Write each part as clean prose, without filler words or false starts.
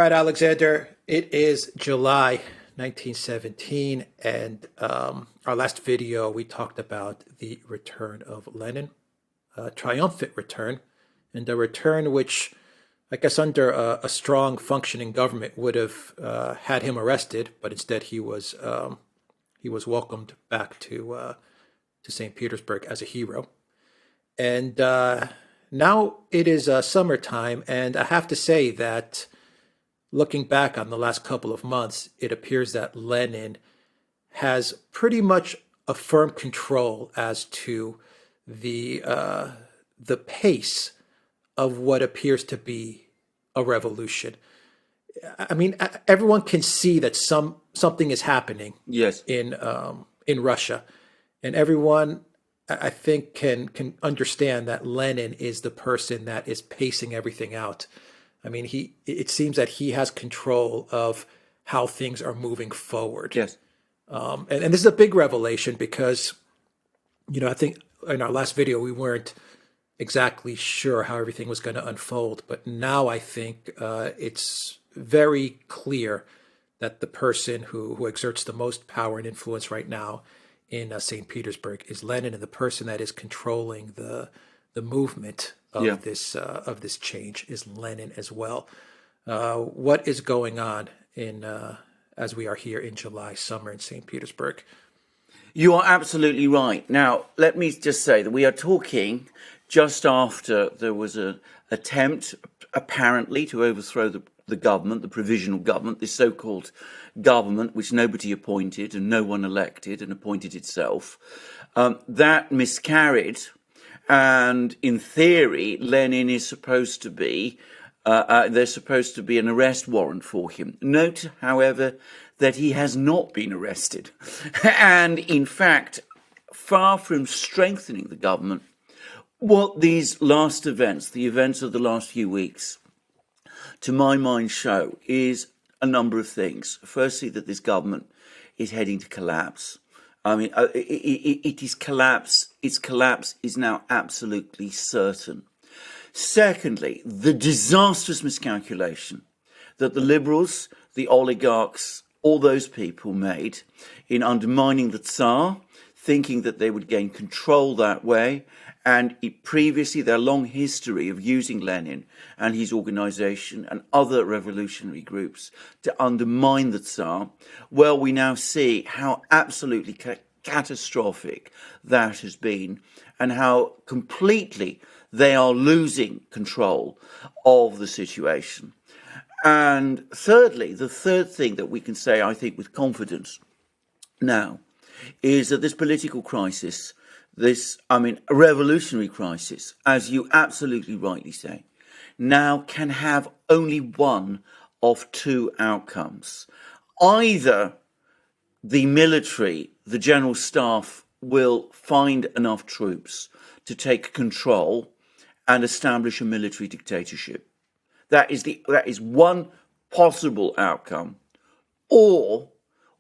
right, Alexander. It is July 1917, and our last video we talked about the return of Lenin, a triumphant return, and a return which, I guess, under a strong functioning government would have had him arrested, but instead he was welcomed back to St. Petersburg as a hero. And now it is summertime, and I have to say that looking back on the last couple of months, it appears that Lenin has pretty much a firm control as to the pace of what appears to be a revolution. I mean, everyone can see that something is happening. Yes. In Russia, and everyone, I think, can understand that Lenin is the person that is pacing everything out. I mean, it seems that he has control of how things are moving forward. Yes. And this is a big revelation because, I think in our last video, we weren't exactly sure how everything was going to unfold. But now I think it's very clear that the person who exerts the most power and influence right now in St. Petersburg is Lenin, and the person that is controlling the movement of this change is Lenin as well. What is going on as we are here in July, summer in St. Petersburg? You are absolutely right. Now, let me just say that we are talking just after there was an attempt, apparently, to overthrow the government, the provisional government, this so-called government, which nobody appointed and no one elected and appointed itself. That miscarried. And in theory, Lenin is supposed to be, there's supposed to be an arrest warrant for him. Note, however, that he has not been arrested. And in fact, far from strengthening the government, what these last events, the events of the last few weeks, to my mind show is a number of things. Firstly, that this government is heading to collapse. I mean, it is collapse. Its collapse is now absolutely certain. Secondly, the disastrous miscalculation that the liberals, the oligarchs, all those people made in undermining the Tsar, thinking that they would gain control that way, and previously their long history of using Lenin and his organization and other revolutionary groups to undermine the Tsar, well, we now see how absolutely catastrophic that has been and how completely they are losing control of the situation. And thirdly, the third thing that we can say, I think, with confidence now is that this political crisis, a revolutionary crisis, as you absolutely rightly say, now can have only one of two outcomes. Either the military, the general staff, will find enough troops to take control and establish a military dictatorship. That is one possible outcome. Or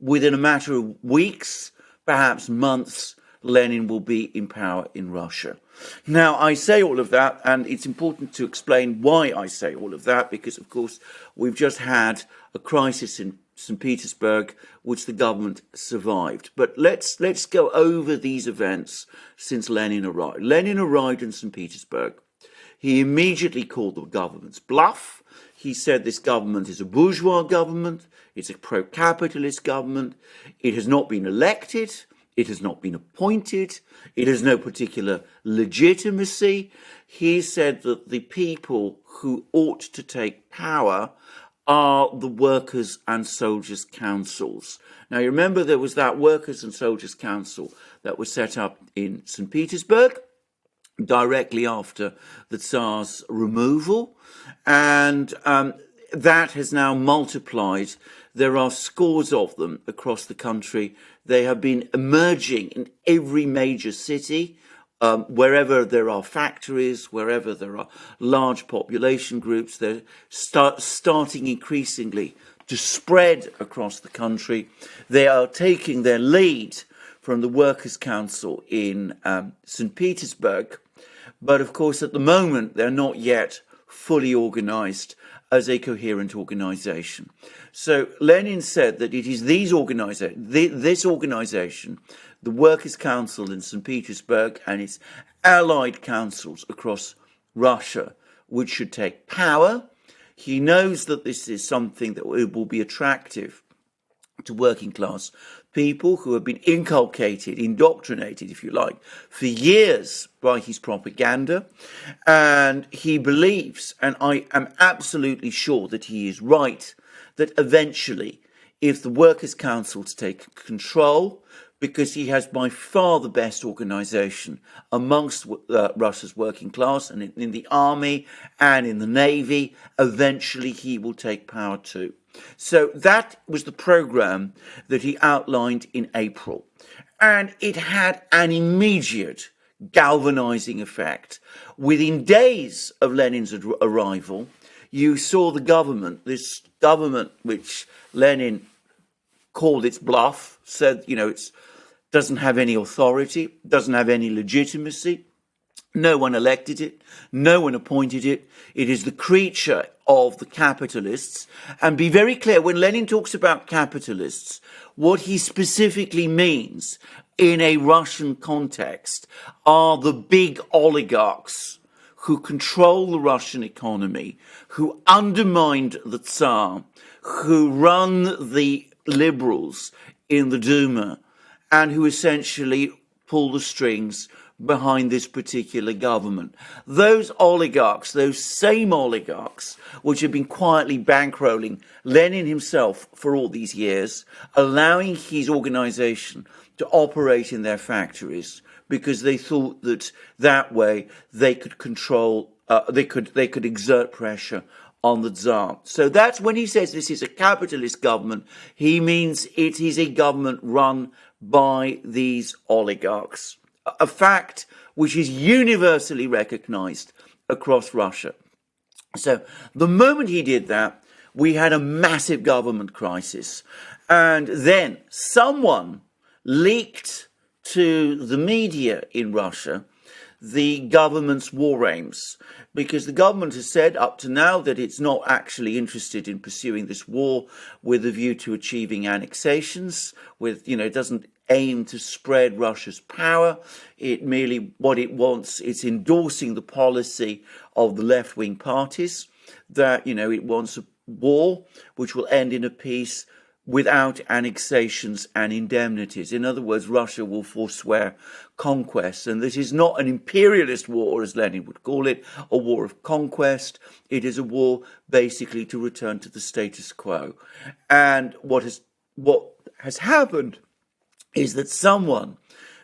within a matter of weeks, perhaps months, Lenin will be in power in Russia. Now, I say all of that, and it's important to explain why I say all of that, because, of course, we've just had a crisis in St. Petersburg, which the government survived. But let's go over these events since Lenin arrived. Lenin arrived in St. Petersburg. He immediately called the government's bluff. He said this government is a bourgeois government. It's a pro-capitalist government. It has not been elected. It has not been appointed. It has no particular legitimacy. He said that the people who ought to take power are the workers' and soldiers' councils. Now, you remember there was that workers' and soldiers' council that was set up in St. Petersburg directly after the Tsar's removal, and that has now multiplied. There are scores of them across the country. They have been emerging in every major city, wherever there are factories, wherever there are large population groups. They're starting increasingly to spread across the country. They are taking their lead from the Workers' Council in St. Petersburg. But of course, at the moment, they're not yet fully organized as a coherent organization. So Lenin said that it is this organization, the Workers' Council in St. Petersburg and its allied councils across Russia, which should take power. He knows that this is something that will be attractive to working class people who have been indoctrinated, if you like, for years by his propaganda. And he believes, and I am absolutely sure that he is right, that eventually, if the Workers' Councils take control, because he has by far the best organization amongst Russia's working class and in the army and in the navy, eventually he will take power too. So that was the program that he outlined in April. And it had an immediate galvanizing effect. Within days of Lenin's arrival, you saw this government which Lenin called its bluff, said, it doesn't have any authority, doesn't have any legitimacy. No one elected it. No one appointed it. It is the creature of the capitalists. And be very clear, when Lenin talks about capitalists, what he specifically means in a Russian context are the big oligarchs who control the Russian economy, who undermined the Tsar, who run the liberals in the Duma, and who essentially pull the strings behind this particular government. Those oligarchs, those same oligarchs, which have been quietly bankrolling Lenin himself for all these years, allowing his organization to operate in their factories because they thought that way they could control, they could exert pressure on the Tsar. So that's when he says this is a capitalist government, he means it is a government run by these oligarchs. A fact which is universally recognized across Russia. So the moment he did that, we had a massive government crisis. And then someone leaked to the media in Russia the government's war aims, because the government has said up to now that it's not actually interested in pursuing this war with a view to achieving annexations, it doesn't aim to spread Russia's power. It merely, what it wants, it's endorsing the policy of the left-wing parties that, it wants a war which will end in a peace without annexations and indemnities. In other words, Russia will forswear conquest. And this is not an imperialist war, as Lenin would call it, a war of conquest. It is a war basically to return to the status quo. And what has happened is that someone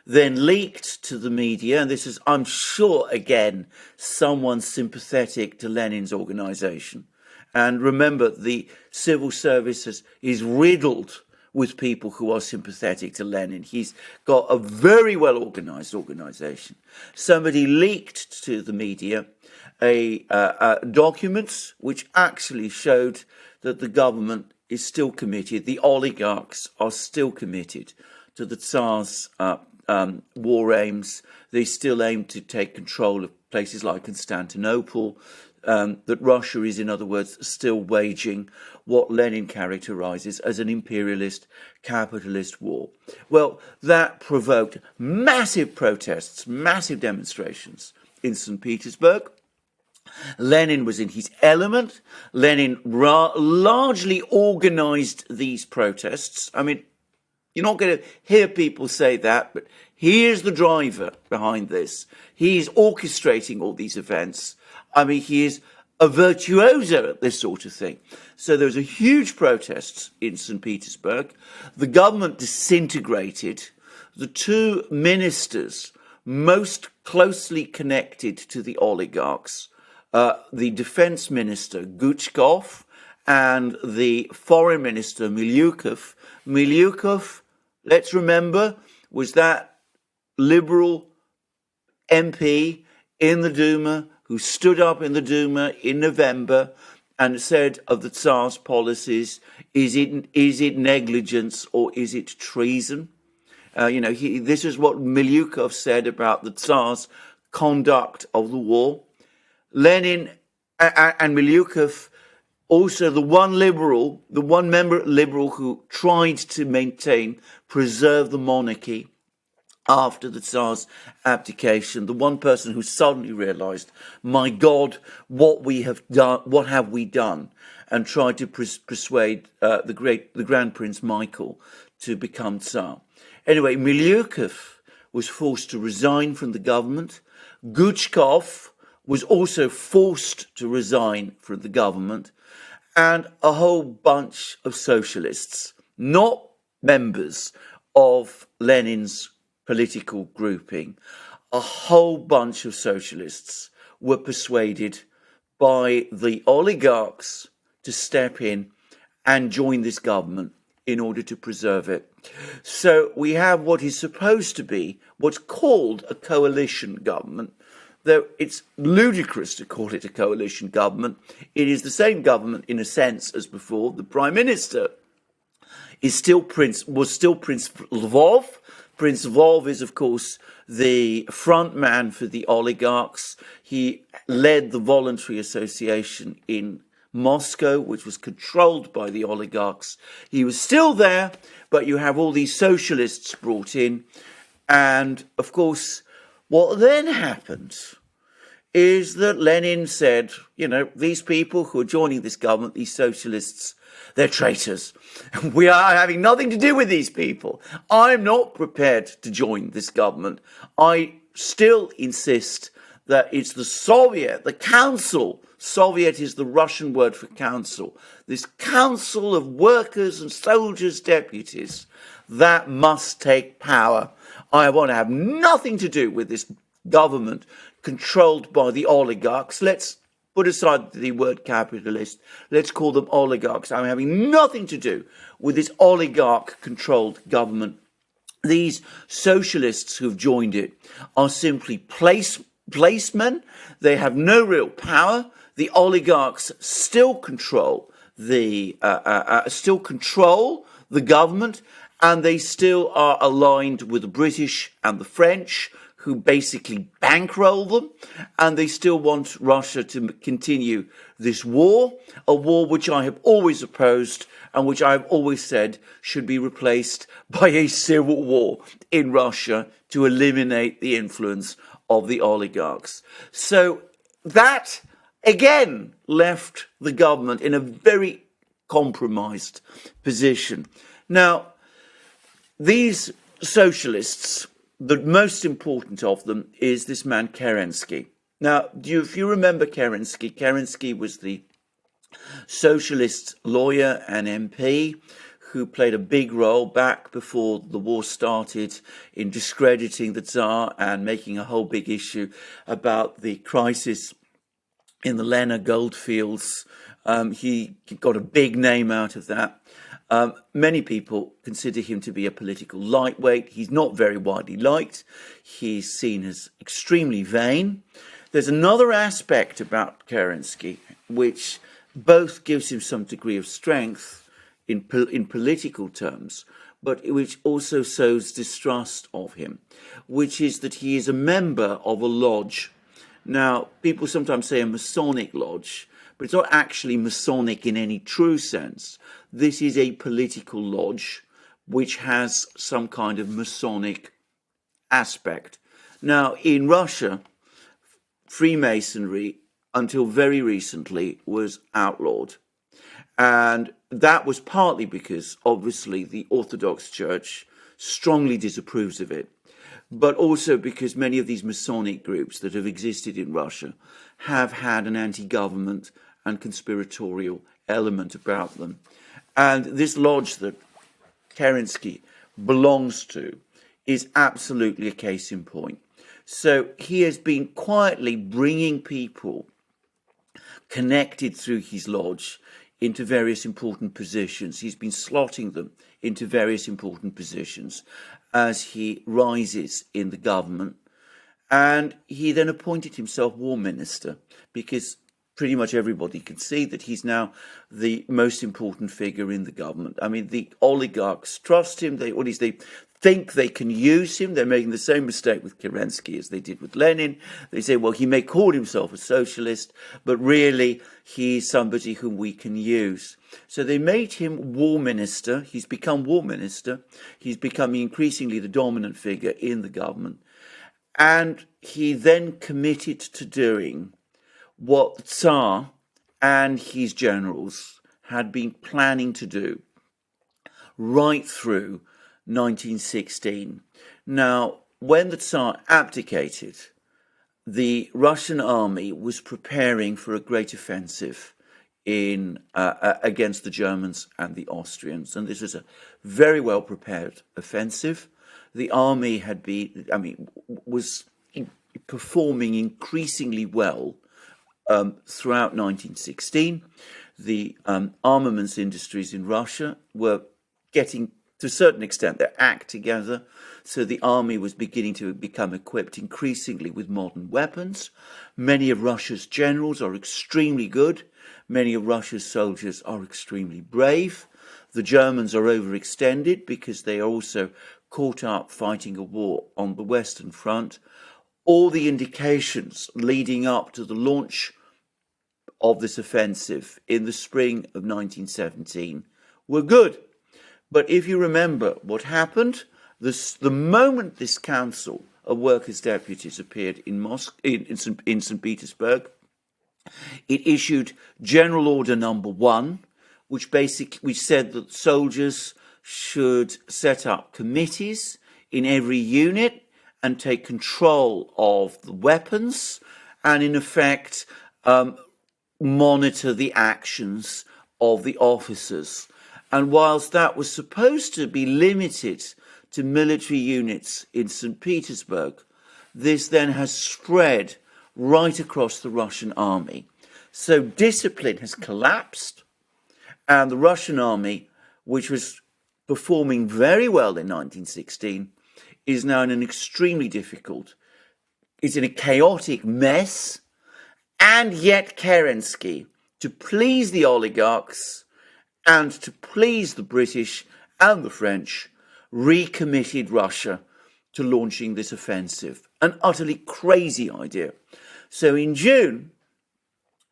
then leaked to the media, and this is, I'm sure, again, someone sympathetic to Lenin's organization. And remember, the civil service is riddled with people who are sympathetic to Lenin. He's got a very well-organized organization. Somebody leaked to the media documents which actually showed that the government is still committed, the oligarchs are still committed to the Tsar's war aims. They still aim to take control of places like Constantinople, that Russia is, in other words, still waging what Lenin characterizes as an imperialist capitalist war. Well, that provoked massive protests, massive demonstrations in St. Petersburg. Lenin was in his element. Lenin largely organized these protests. I mean, you're not going to hear people say that, but he is the driver behind this. He is orchestrating all these events. I mean, he is a virtuoso at this sort of thing. So there was a huge protest in St. Petersburg. The government disintegrated. The two ministers most closely connected to the oligarchs, the defense minister, Guchkov, and the foreign minister, Milyukov. Milyukov, let's remember, was that liberal MP in the Duma who stood up in the Duma in November and said of the Tsar's policies, is it negligence or is it treason? This is what Milyukov said about the Tsar's conduct of the war. Lenin and Milyukov also the one member liberal who tried to preserve the monarchy after the Tsar's abdication, the one person who suddenly realized, my God, what have we done? And tried to persuade the Grand Prince Michael to become Tsar. Anyway, Milyukov was forced to resign from the government. Guchkov was also forced to resign from the government. And a whole bunch of socialists, not members of Lenin's political grouping, a whole bunch of socialists were persuaded by the oligarchs to step in and join this government in order to preserve it. So we have what is supposed to be what's called a coalition government, though it's ludicrous to call it a coalition government. It is the same government in a sense as before. The Prime Minister was still Prince Lvov. Prince Lvov is, of course, the front man for the oligarchs. He led the voluntary association in Moscow, which was controlled by the oligarchs. He was still there, but you have all these socialists brought in. And, of course, what then happened is that Lenin said, these people who are joining this government, these socialists, they're traitors. We are having nothing to do with these people. I'm not prepared to join this government. I still insist that it's the Soviet, the council. Soviet is the Russian word for council. This council of workers and soldiers' deputies that must take power. I want to have nothing to do with this government controlled by the oligarchs. Let's put aside the word capitalist. Let's call them oligarchs. I'm having nothing to do with this oligarch-controlled government. These socialists who've joined it are simply placemen. They have no real power. The oligarchs still control the government, and they still are aligned with the British and the French, who basically bankroll them, and they still want Russia to continue this war, a war which I have always opposed and which I have always said should be replaced by a civil war in Russia to eliminate the influence of the oligarchs. So that, again, left the government in a very compromised position. Now, these socialists, the most important of them is this man Kerensky. Now, if you remember Kerensky was the socialist lawyer and MP who played a big role back before the war started in discrediting the Tsar and making a whole big issue about the crisis in the Lena goldfields. He got a big name out of that. Many people consider him to be a political lightweight. He's not very widely liked. He's seen as extremely vain. There's another aspect about Kerensky which both gives him some degree of strength in political terms, but which also sows distrust of him, which is that he is a member of a lodge. Now, people sometimes say a Masonic lodge, but it's not actually Masonic in any true sense. This is a political lodge which has some kind of Masonic aspect. Now, in Russia, Freemasonry, until very recently, was outlawed. And that was partly because, obviously, the Orthodox Church strongly disapproves of it, but also because many of these Masonic groups that have existed in Russia have had an anti-government and conspiratorial element about them. And this lodge that Kerensky belongs to is absolutely a case in point. So he has been quietly bringing people connected through his lodge into various important positions. He's been slotting them into various important positions as he rises in the government. And he then appointed himself war minister because pretty much everybody can see that he's now the most important figure in the government. I mean, the oligarchs trust him. He's the think they can use him. They're making the same mistake with Kerensky as they did with Lenin. They say, well, he may call himself a socialist, but really he's somebody whom we can use. So they made him war minister. He's become war minister. He's becoming increasingly the dominant figure in the government. And he then committed to doing what the Tsar and his generals had been planning to do right through 1916. Now, when the Tsar abdicated, the Russian army was preparing for a great offensive against the Germans and the Austrians, and this was a very well prepared offensive. The army was performing increasingly well throughout 1916. The armaments industries in Russia were getting, to a certain extent, their act together. So the army was beginning to become equipped increasingly with modern weapons. Many of Russia's generals are extremely good. Many of Russia's soldiers are extremely brave. The Germans are overextended because they are also caught up fighting a war on the Western Front. All the indications leading up to the launch of this offensive in the spring of 1917 were good. But if you remember what happened, the moment this Council of Workers' Deputies appeared in St. Petersburg, it issued General Order Number 1, which said that soldiers should set up committees in every unit and take control of the weapons and, in effect, monitor the actions of the officers. And whilst that was supposed to be limited to military units in St. Petersburg, this then has spread right across the Russian army. So discipline has collapsed, and the Russian army, which was performing very well in 1916, is now in an extremely difficult, is in a chaotic mess, and yet Kerensky, to please the oligarchs and to please the British and the French, recommitted Russia to launching this offensive. An utterly crazy idea. So in June,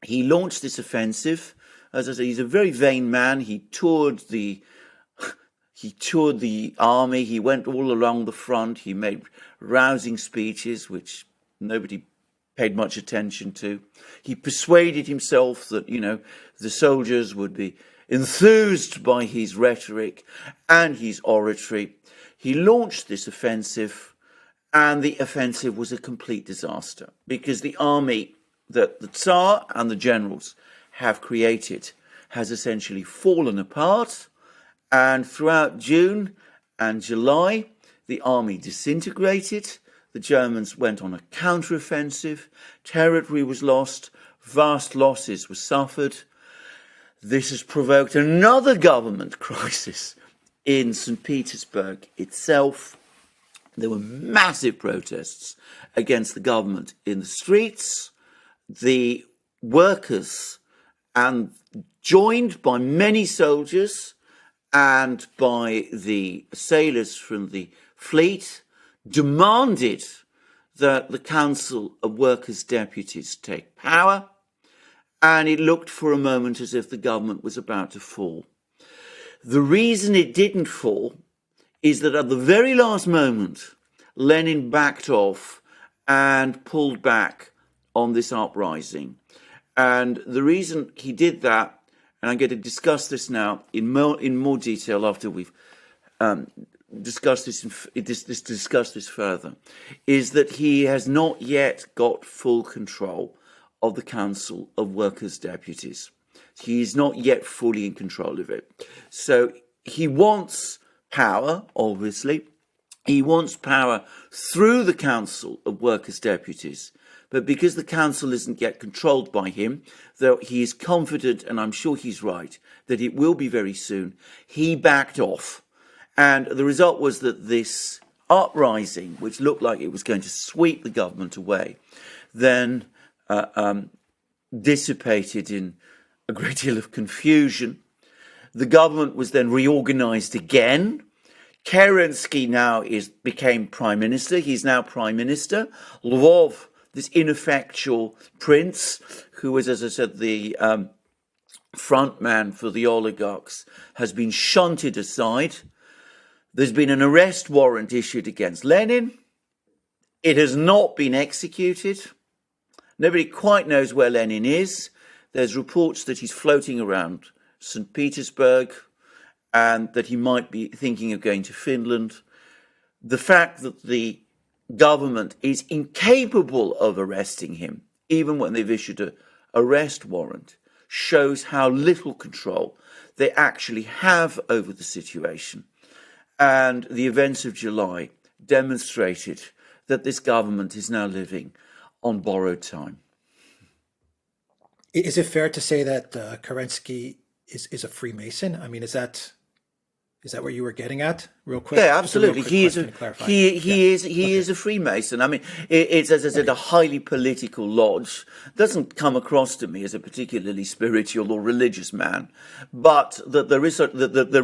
he launched this offensive. As I say, he's a very vain man. He toured the army. He went all along the front. He made rousing speeches, which nobody paid much attention to. He persuaded himself that, the soldiers would be enthused by his rhetoric and his oratory. He launched this offensive, and the offensive was a complete disaster because the army that the Tsar and the generals have created has essentially fallen apart. And throughout June and July, the army disintegrated. The Germans went on a counteroffensive. Territory was lost. Vast losses were suffered. This has provoked another government crisis in St. Petersburg itself. There were massive protests against the government in the streets. The workers, and joined by many soldiers and by the sailors from the fleet, demanded that the Council of Workers' Deputies take power, and it looked for a moment as if the government was about to fall. The reason it didn't fall is that at the very last moment, Lenin backed off and pulled back on this uprising. And the reason he did that, and I'm going to discuss this now in more detail after we've discussed this further, is that he has not yet got full control of the Council of Workers' Deputies. He is not yet fully in control of it. So he wants power, obviously. He wants power through the Council of Workers' Deputies. But because the council isn't yet controlled by him, though he is confident, and I'm sure he's right, that it will be very soon, he backed off. And the result was that this uprising, which looked like it was going to sweep the government away, then dissipated in a great deal of confusion. The government was then reorganized again Kerensky now became prime minister. He's now prime minister. Lvov, this ineffectual prince, who was, as I said, the front man for the oligarchs, has been shunted aside. There's been an arrest warrant issued against Lenin. It has not been executed. Nobody quite knows where Lenin is. There's reports that he's floating around St. Petersburg and that he might be thinking of going to Finland. The fact that the government is incapable of arresting him, even when they've issued an arrest warrant, shows how little control they actually have over the situation. And the events of July demonstrated that this government is now living on borrowed time. Is it fair to say that Kerensky is a Freemason? I mean, is that what you were getting at, real quick? Yeah, absolutely. He is a Freemason. I mean, it's, as I said, a highly political lodge. Doesn't come across to me as a particularly spiritual or religious man, but that there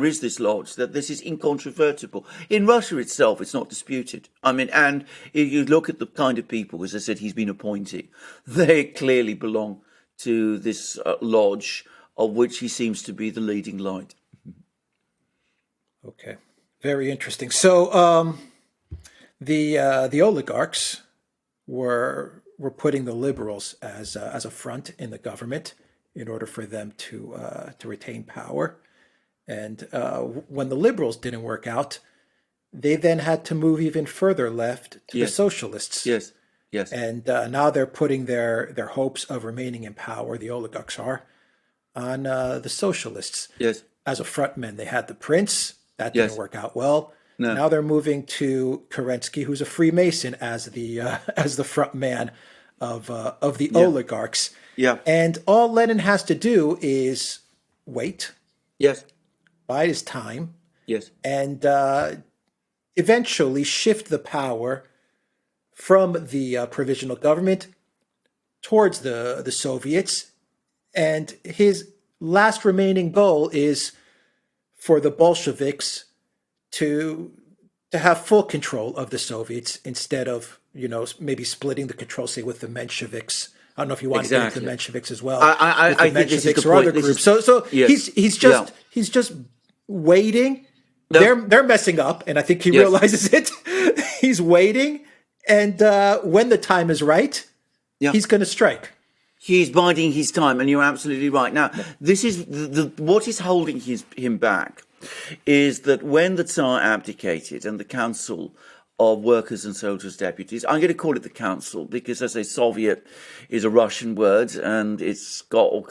is this lodge, that this is incontrovertible. In Russia itself, it's not disputed. I mean, and if you look at the kind of people, as I said, he's been appointing, they clearly belong to this lodge, of which he seems to be the leading light. Okay, very interesting. So the oligarchs were putting the liberals as a front in the government in order for them to retain power, and when the liberals didn't work out, they then had to move even further left to the socialists. Yes. And now they're putting their hopes of remaining in power. The oligarchs are on the socialists. Yes. As a frontman, they had the prince. That didn't work out well. No. Now they're moving to Kerensky, who's a Freemason, as the front man of the oligarchs. Yeah. And all Lenin has to do is wait. Yes. Bide his time. Yes. And eventually shift the power from the provisional government towards the Soviets. And his last remaining goal is for the Bolsheviks to have full control of the Soviets instead of, maybe splitting the control, say, with the Mensheviks. I don't know if you want to get into the Mensheviks as well. I think this is the or point. other groups. So yes. he's just waiting. No. They're messing up, and I think he realizes it. He's waiting, and when the time is right, he's going to strike. He's biding his time, and you're absolutely right. Now, this is what is holding him back is that when the Tsar abdicated and the Council of Workers and Soldiers Deputies, I'm going to call it the Council because, as I say, Soviet is a Russian word, and it's got all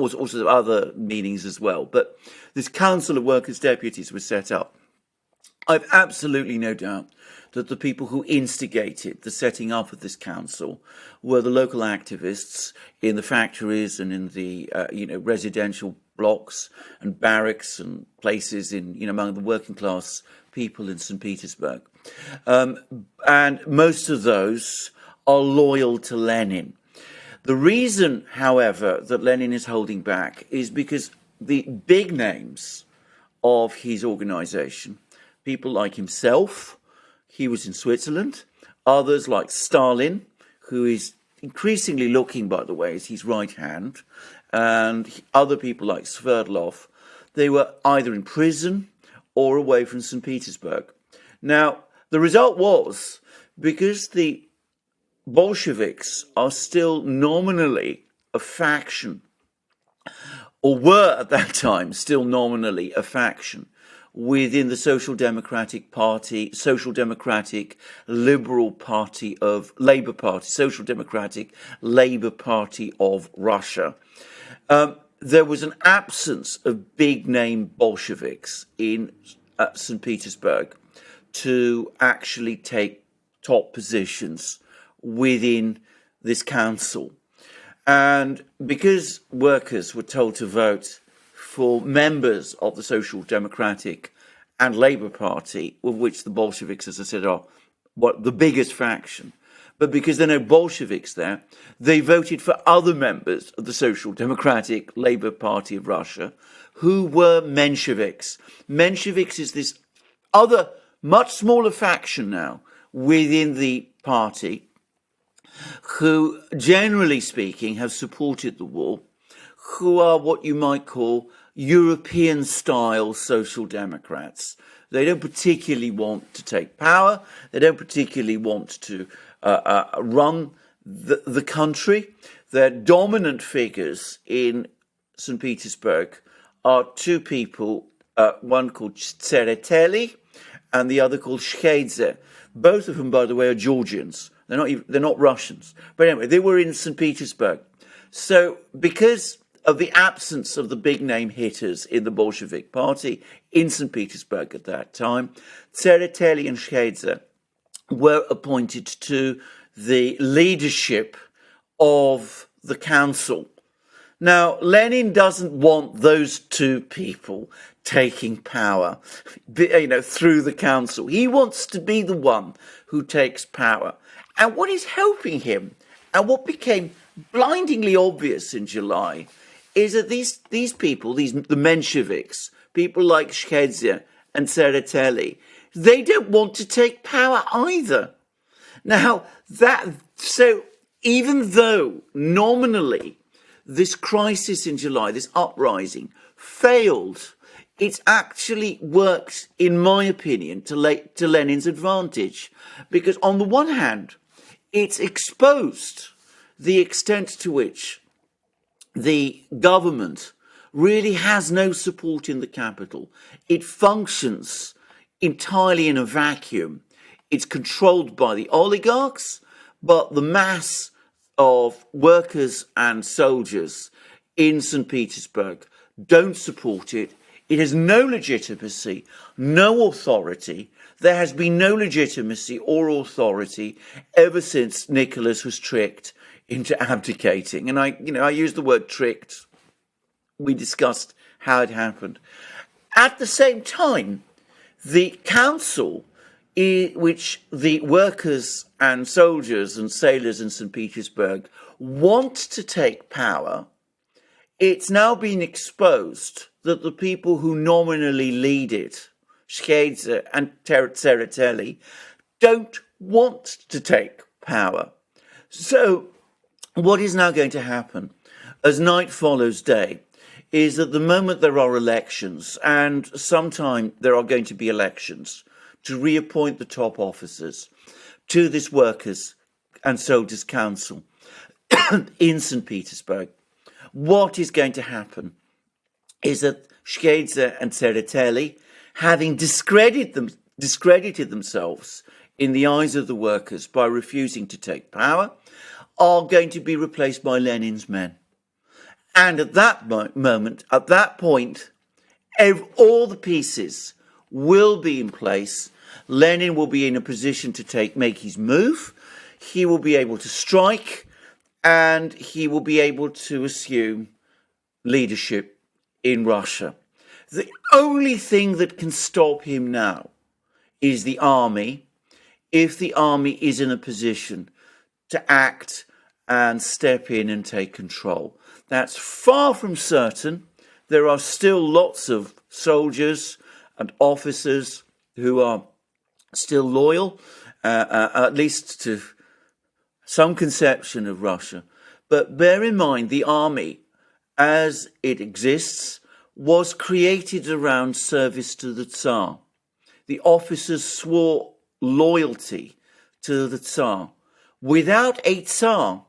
sorts of other meanings as well. But this Council of Workers Deputies was set up. I've absolutely no doubt that the people who instigated the setting up of this council were the local activists in the factories and in the residential blocks and barracks and places in among the working class people in St. Petersburg, and most of those are loyal to Lenin. The reason, however, that Lenin is holding back is because the big names of his organization, people like himself, he was in Switzerland, others like Stalin, who is increasingly looking, by the way, as his right hand, and other people like Sverdlov, they were either in prison or away from St. Petersburg. Now, the result was, because the Bolsheviks are still nominally a faction, or were at that time still nominally a faction, within the Social Democratic Party, Social Democratic Liberal Party of Labour Party, Social Democratic Labour Party of Russia. There was an absence of big-name Bolsheviks in St. Petersburg to actually take top positions within this council. And because workers were told to vote for members of the Social Democratic and Labour Party, of which the Bolsheviks, as I said, are the biggest faction, but because there are no Bolsheviks there, they voted for other members of the Social Democratic Labour Party of Russia, who were Mensheviks. Mensheviks is this other, much smaller faction now within the party, who, generally speaking, have supported the war, who are what you might call European-style social democrats. They don't particularly want to take power. They don't particularly want to run the country. Their dominant figures in St. Petersburg are two people, one called Tsereteli and the other called Shchedze. Both of whom, by the way, are Georgians. They're not Russians. But anyway, they were in St. Petersburg. So because of the absence of the big name hitters in the Bolshevik party in St. Petersburg at that time, Tsereteli and Shchedze were appointed to the leadership of the council. Now, Lenin doesn't want those two people taking power, through the council. He wants to be the one who takes power. And what is helping him, and what became blindingly obvious in July, is that these people, the Mensheviks, people like Shchedze and Tsereteli, they don't want to take power either. Now, so even though nominally this crisis in July, this uprising, failed, it's actually worked, in my opinion, to Lenin's advantage. Because on the one hand, it's exposed the extent to which the government really has no support in the capital. It functions entirely in a vacuum. It's controlled by the oligarchs, but the mass of workers and soldiers in St. Petersburg don't support it. It has no legitimacy, no authority. There has been no legitimacy or authority ever since Nicholas was tricked into abdicating. And I use the word tricked. We discussed how it happened. At the same time, the council, which the workers and soldiers and sailors in St. Petersburg want to take power, it's now been exposed that the people who nominally lead it, Shchedze and Tsereteli, don't want to take power. So what is now going to happen as night follows day is that the moment there are elections, and sometime there are going to be elections, to reappoint the top officers to this workers and soldiers council in St. Petersburg, what is going to happen is that Shchedze and Tsereteli, having discredited themselves in the eyes of the workers by refusing to take power, are going to be replaced by Lenin's men. And at that moment, at that point, all the pieces will be in place. Lenin will be in a position to make his move. He will be able to strike, and he will be able to assume leadership in Russia. The only thing that can stop him now is the army, if the army is in a position to act and step in and take control. That's far from certain. There are still lots of soldiers and officers who are still loyal, at least to some conception of Russia. But bear in mind, the army, as it exists, was created around service to the Tsar. The officers swore loyalty to the Tsar. Without a Tsar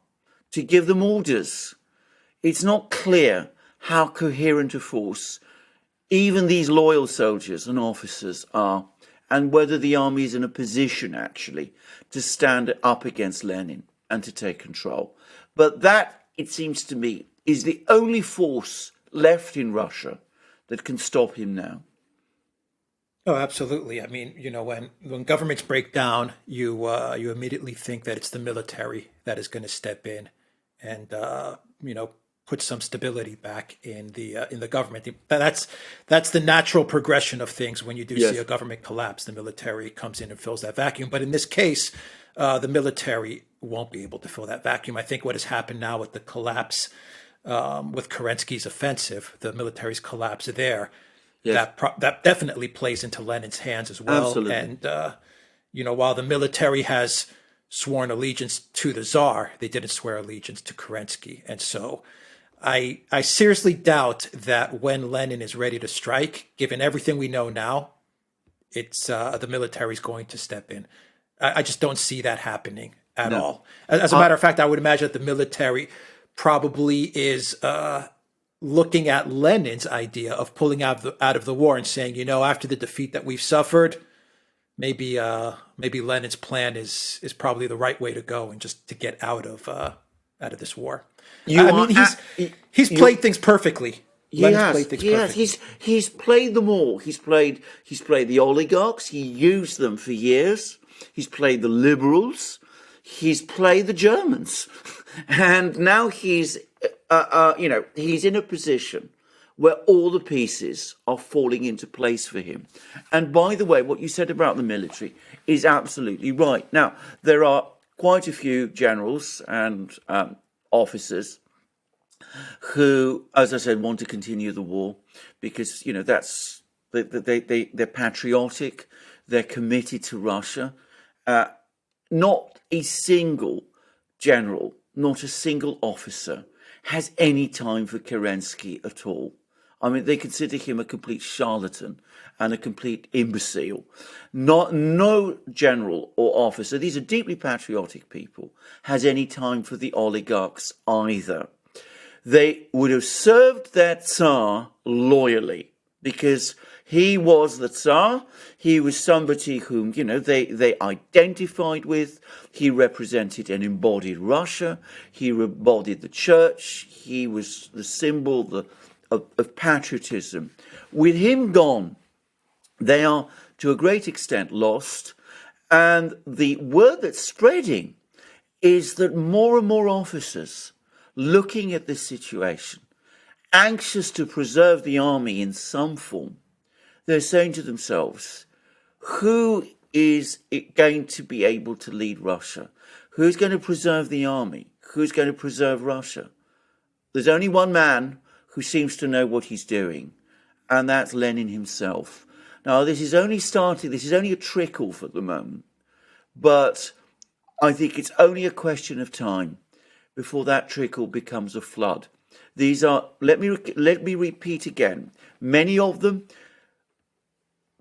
to give them orders, it's not clear how coherent a force even these loyal soldiers and officers are, and whether the army is in a position actually to stand up against Lenin and to take control. But that, it seems to me, is the only force left in Russia that can stop him now. Oh, absolutely. I mean, when governments break down, you immediately think that it's the military that is going to step in and put some stability back in the government. That's the natural progression of things. When you do see a government collapse, the military comes in and fills that vacuum. But in this case, the military won't be able to fill that vacuum. I think what has happened now with the collapse, with Kerensky's offensive, the military's collapse there, Yes, that definitely plays into Lenin's hands as well. absolutely. And while the military has sworn allegiance to the Tsar, they didn't swear allegiance to Kerensky. And so I seriously doubt that when Lenin is ready to strike, given everything we know now, it's the military is going to step in. I just don't see that happening at No. all. As a matter of fact, I would imagine that the military probably is looking at Lenin's idea of pulling out of the war and saying, after the defeat that we've suffered, maybe Lenin's plan is probably the right way to go, and just to get out of this war. You I are mean, a- he's you- played things perfectly. Lenin's played things He has. perfectly. He's played them all. He's played the oligarchs. He used them for years. He's played the liberals. He's played the Germans, and now he's he's in a position where all the pieces are falling into place for him. And by the way, what you said about the military is absolutely right. Now there are quite a few generals and officers who, as I said, want to continue the war because that's they're patriotic, they're committed to Russia. Not a single general, not a single officer has any time for Kerensky at all. I mean, they consider him a complete charlatan and a complete imbecile. No general or officer, these are deeply patriotic people, has any time for the oligarchs either. They would have served that Tsar loyally because he was the Tsar. He was somebody whom, they identified with. He represented and embodied Russia. He embodied the church. He was the symbol of patriotism. With him gone, they are to a great extent lost. And the word that's spreading is that more and more officers looking at this situation, anxious to preserve the army in some form, they're saying to themselves, who is going to be able to lead Russia? Who's going to preserve the army? Who's going to preserve Russia? There's only one man who seems to know what he's doing, and that's Lenin himself. Now, this is only a trickle for the moment, but I think it's only a question of time before that trickle becomes a flood. These are, let me repeat again, many of them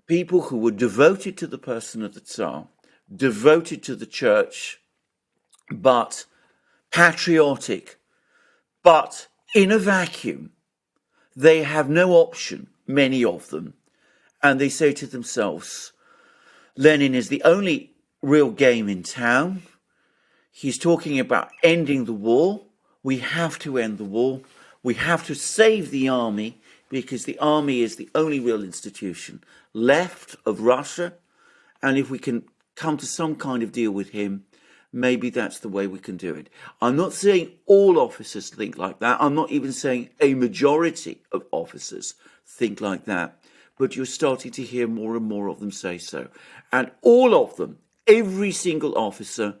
people who were devoted to the person of the Tsar, devoted to the church, but patriotic, but in a vacuum. They have no option, many of them, and they say to themselves, Lenin is the only real game in town. He's talking about ending the war. We have to end the war. We have to save the army because the army is the only real institution left of Russia. And if we can come to some kind of deal with him, maybe that's the way we can do it. I'm not saying all officers think like that. I'm not even saying a majority of officers think like that. But you're starting to hear more and more of them say so. And all of them, every single officer,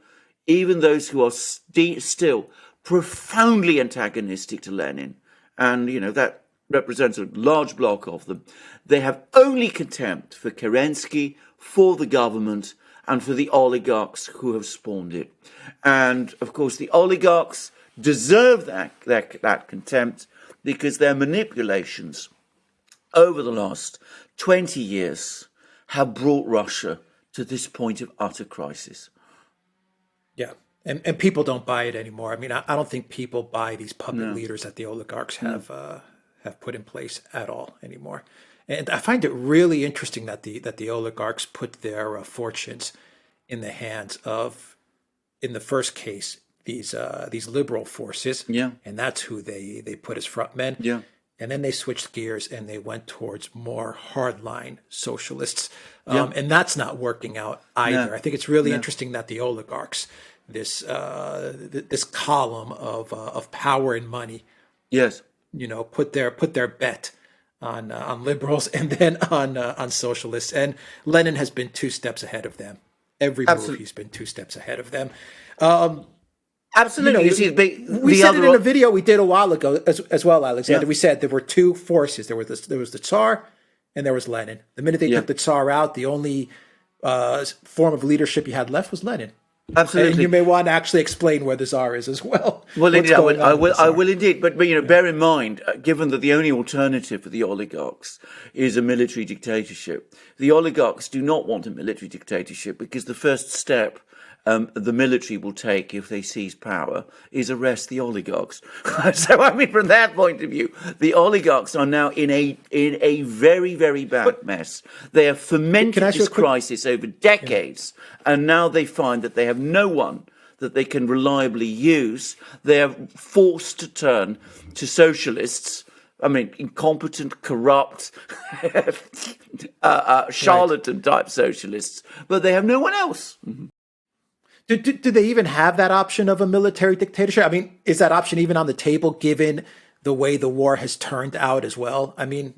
even those who are still profoundly antagonistic to Lenin, and that represents a large block of them, they have only contempt for Kerensky, for the government, and for the oligarchs who have spawned it. And of course, the oligarchs deserve that contempt because their manipulations over the last 20 years have brought Russia to this point of utter crisis. Yeah. And people don't buy it anymore. I mean, I don't think people buy these puppet leaders that the oligarchs have put in place at all anymore. And I find it really interesting that the oligarchs put their fortunes in the hands of, in the first case, these liberal forces. Yeah. And that's who they put as front men. Yeah. And then they switched gears and they went towards more hardline socialists. And that's not working out either. No. I think it's really interesting that the oligarchs, this column of power and money, Yes. put their bet on liberals and then on socialists. And Lenin has been two steps ahead of them. Every move, Absolutely. he's been 2 steps ahead of them. Absolutely. You see, We the said it other in a video we did a while ago as well, Alexander. yeah, We said there were two forces. There was the Tsar and there was Lenin. The minute they yeah, took the Tsar out, the only form of leadership you had left was Lenin. And you absolutely. may want to actually explain where the Tsar is as well. Well, What's indeed, going on with the I Tsar? will indeed. But bear in mind, given that the only alternative for the oligarchs is a military dictatorship, the oligarchs do not want a military dictatorship because the first step the military will take if they seize power is arrest the oligarchs. So, I mean, from that point of view, the oligarchs are now in a very, very bad mess. They have Can I fermented ask you this a quick? crisis over decades, and now they find that they have no one that they can reliably use. They are forced to turn to socialists. I mean, incompetent, corrupt, Right. charlatan type socialists, but they have no one else. Do they even have that option of a military dictatorship? I mean, is that option even on the table given the way the war has turned out as well? I mean,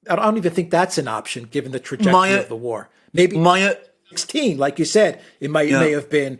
I don't even think that's an option given the trajectory My, of the war. Maybe my, 16, like you said, yeah, may have been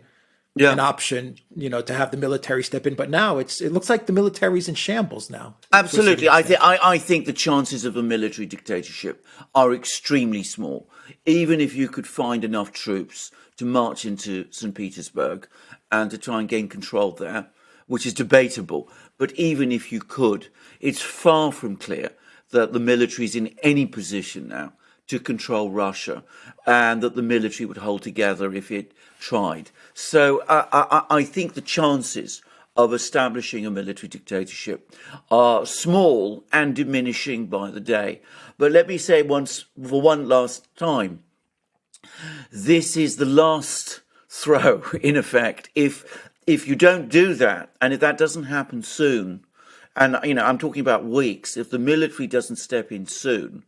yeah. an option, to have the military step in. But now it looks like the military's in shambles now to a certain Absolutely. extent. I think the chances of a military dictatorship are extremely small. Even if you could find enough troops to march into St. Petersburg and to try and gain control there, which is debatable, but even if you could, it's far from clear that the military is in any position now to control Russia and that the military would hold together if it tried. So I think the chances of establishing a military dictatorship are small and diminishing by the day. But let me say once, for one last time, this is the last throw, in effect. If you don't do that, and if that doesn't happen soon, and I'm talking about weeks, if the military doesn't step in soon,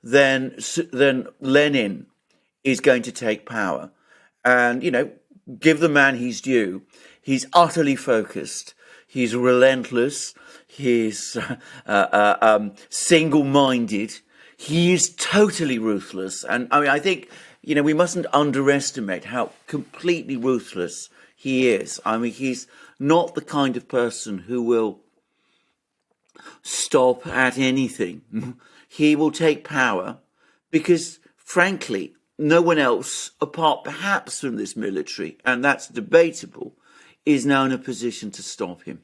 then Lenin is going to take power, and give the man his due. He's utterly focused. He's relentless. He's single-minded. He is totally ruthless. And I mean, I think, we mustn't underestimate how completely ruthless he is. I mean, he's not the kind of person who will stop at anything. He will take power because, frankly, no one else, apart perhaps from this military, and that's debatable, is now in a position to stop him.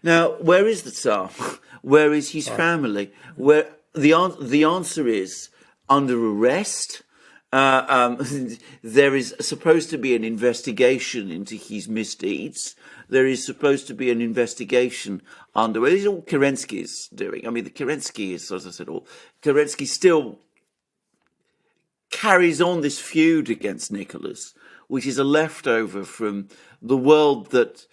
Now, where is the Tsar? Where is his family? Where the answer is under arrest. There is supposed to be an investigation into his misdeeds. There is supposed to be an investigation under. This is all Kerensky is doing. I mean, the Kerensky is, as I said, Kerensky still carries on this feud against Nicholas, which is a leftover from the world that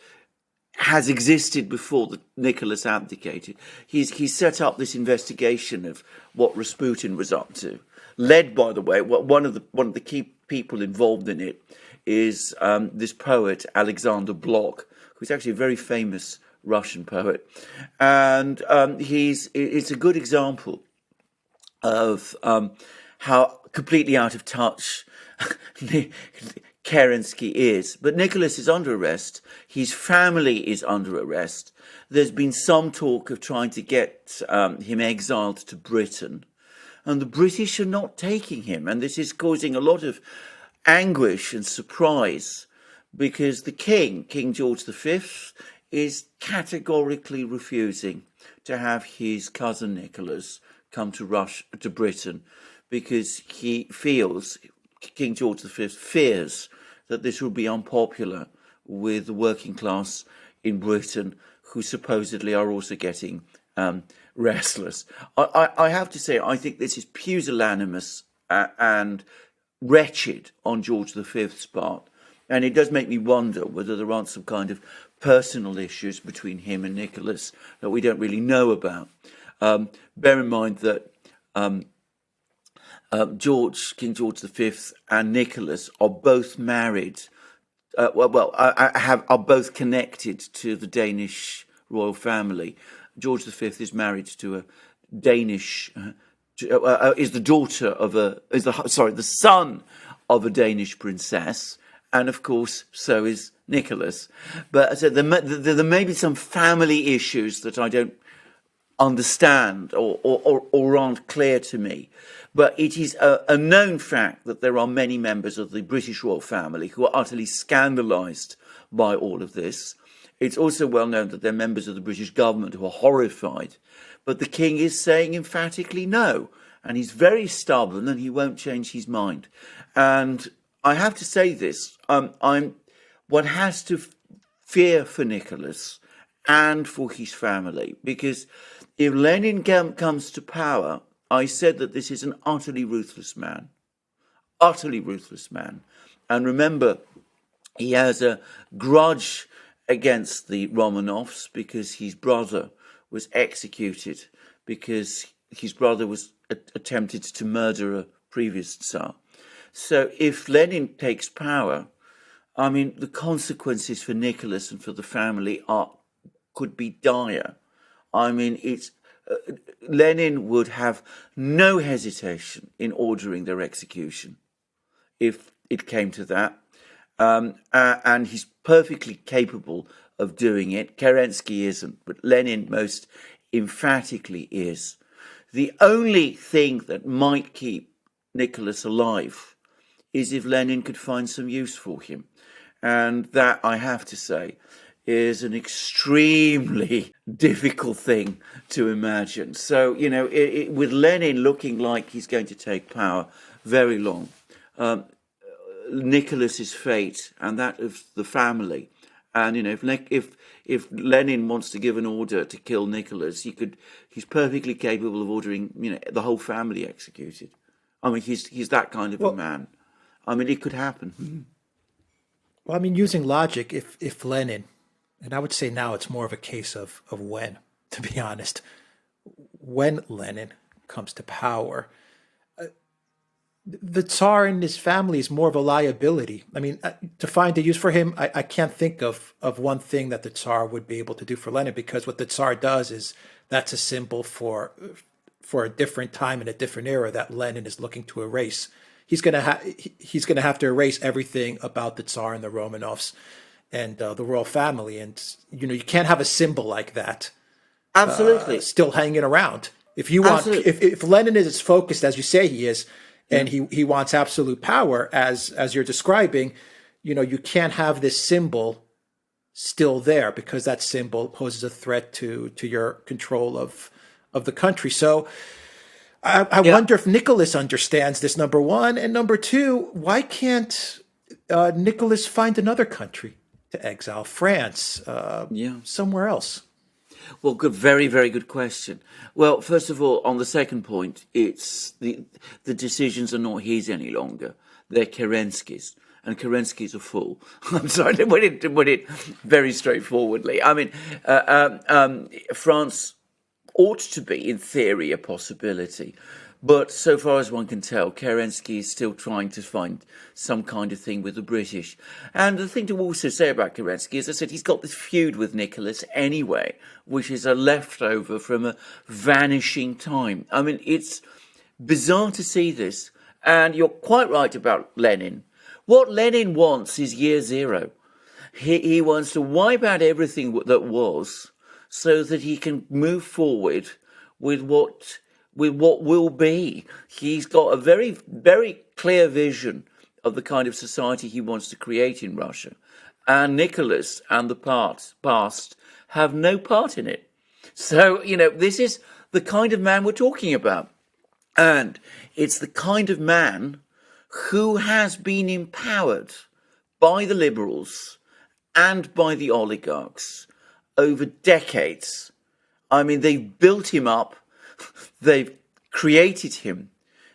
has existed before Nicholas abdicated. He's set up this investigation of what Rasputin was up to, led, by the way, one of the key people involved in it is this poet Alexander Blok, who's actually a very famous Russian poet, and it's a good example of how completely out of touch Kerensky is. But Nicholas is under arrest. His family is under arrest. There's been some talk of trying to get him exiled to Britain. And the British are not taking him. And this is causing a lot of anguish and surprise because the King George V, is categorically refusing to have his cousin Nicholas come to Britain because he feels, King George V fears, that this will be unpopular with the working class in Britain, who supposedly are also getting restless. I have to say, I think this is pusillanimous and wretched on George V's part. And it does make me wonder whether there aren't some kind of personal issues between him and Nicholas that we don't really know about. Bear in mind that King George V and Nicholas are both married. Are both connected to the Danish royal family. George V is married to a Danish. Is the son of a Danish princess, and of course, so is Nicholas. But so there may be some family issues that I don't understand or aren't clear to me. But it is a known fact that there are many members of the British royal family who are utterly scandalised by all of this. It's also well known that there are members of the British government who are horrified. But the king is saying emphatically no. And he's very stubborn and he won't change his mind. And I have to say this, one has to fear for Nicholas and for his family, because if Lenin comes to power, I said that this is an utterly ruthless man. Utterly ruthless man. And remember, he has a grudge against the Romanovs because his brother was executed, because his brother was attempted to murder a previous Tsar. So if Lenin takes power, I mean, the consequences for Nicholas and for the family could be dire. I mean, Lenin would have no hesitation in ordering their execution if it came to that. And he's perfectly capable of doing it. Kerensky isn't, but Lenin most emphatically is. The only thing that might keep Nicholas alive is if Lenin could find some use for him. And that, I have to say, is an extremely difficult thing to imagine. So, with Lenin looking like he's going to take power very long, Nicholas's fate and that of the family, and if Lenin wants to give an order to kill Nicholas, he's perfectly capable of ordering the whole family executed. I mean, he's that kind of a man. I mean, it could happen. Well, I mean, using logic, if Lenin, and I would say now it's more of a case of when, to be honest, when Lenin comes to power, the Tsar and his family is more of a liability. I mean, to find a use for him, I can't think of one thing that the Tsar would be able to do for Lenin, because what the Tsar does is that's a symbol for a different time and a different era that Lenin is looking to erase. He's gonna have to erase everything about the Tsar and the Romanovs and the royal family, and you can't have a symbol like that. Absolutely, still hanging around. If you want, if Lenin is as focused as you say he is, and he wants absolute power, as you're describing, you can't have this symbol still there, because that symbol poses a threat to your control of the country. So I wonder if Nicholas understands this, number one, and number two, why can't Nicholas find another country to exile? France, somewhere else. Well, good, very, very good question. Well, first of all, on the second point, it's the decisions are not his any longer; they're Kerensky's, and Kerensky's a fool. I'm sorry to put it very straightforwardly. I mean, France ought to be, in theory, a possibility. But so far as one can tell, Kerensky is still trying to find some kind of thing with the British. And the thing to also say about Kerensky, as I said, he's got this feud with Nicholas anyway, which is a leftover from a vanishing time. I mean, it's bizarre to see this. And you're quite right about Lenin. What Lenin wants is year zero. He wants to wipe out everything that was, so that he can move forward with what will be. He's got a very, very clear vision of the kind of society he wants to create in Russia. And Nicholas and the past have no part in it. So, this is the kind of man we're talking about. And it's the kind of man who has been empowered by the liberals and by the oligarchs over decades. I mean, they've built him up, they've created him,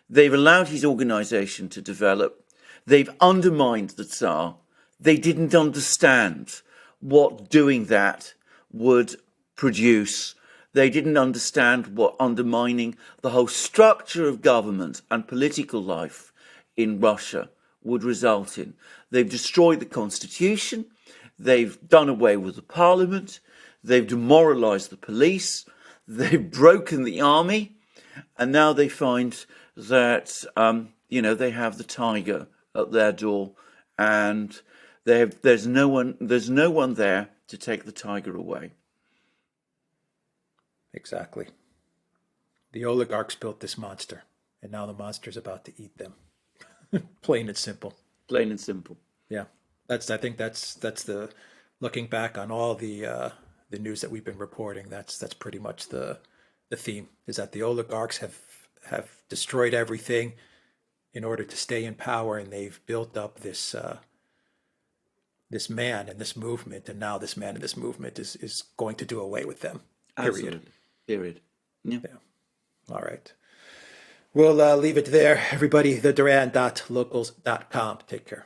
they've allowed his organization to develop, they've undermined the Tsar. They didn't understand what doing that would produce. They didn't understand what undermining the whole structure of government and political life in Russia would result in. They've destroyed the constitution, they've done away with the parliament, they've demoralized the police, they've broken the army, and now they find that, they have the tiger at their door, and there's no one there to take the tiger away. Exactly. The oligarchs built this monster, and now the monster's about to eat them. Plain and simple. Plain and simple. Yeah, I think that's the looking back on all the news that we've been reporting. That's pretty much the theme, is that the oligarchs have destroyed everything in order to stay in power, and they've built up this this man and this movement, and now this man and this movement is going to do away with them. Period. Absolutely. Period. Yeah. All right. We'll leave it there, everybody. TheDuran.locals.com. Take care.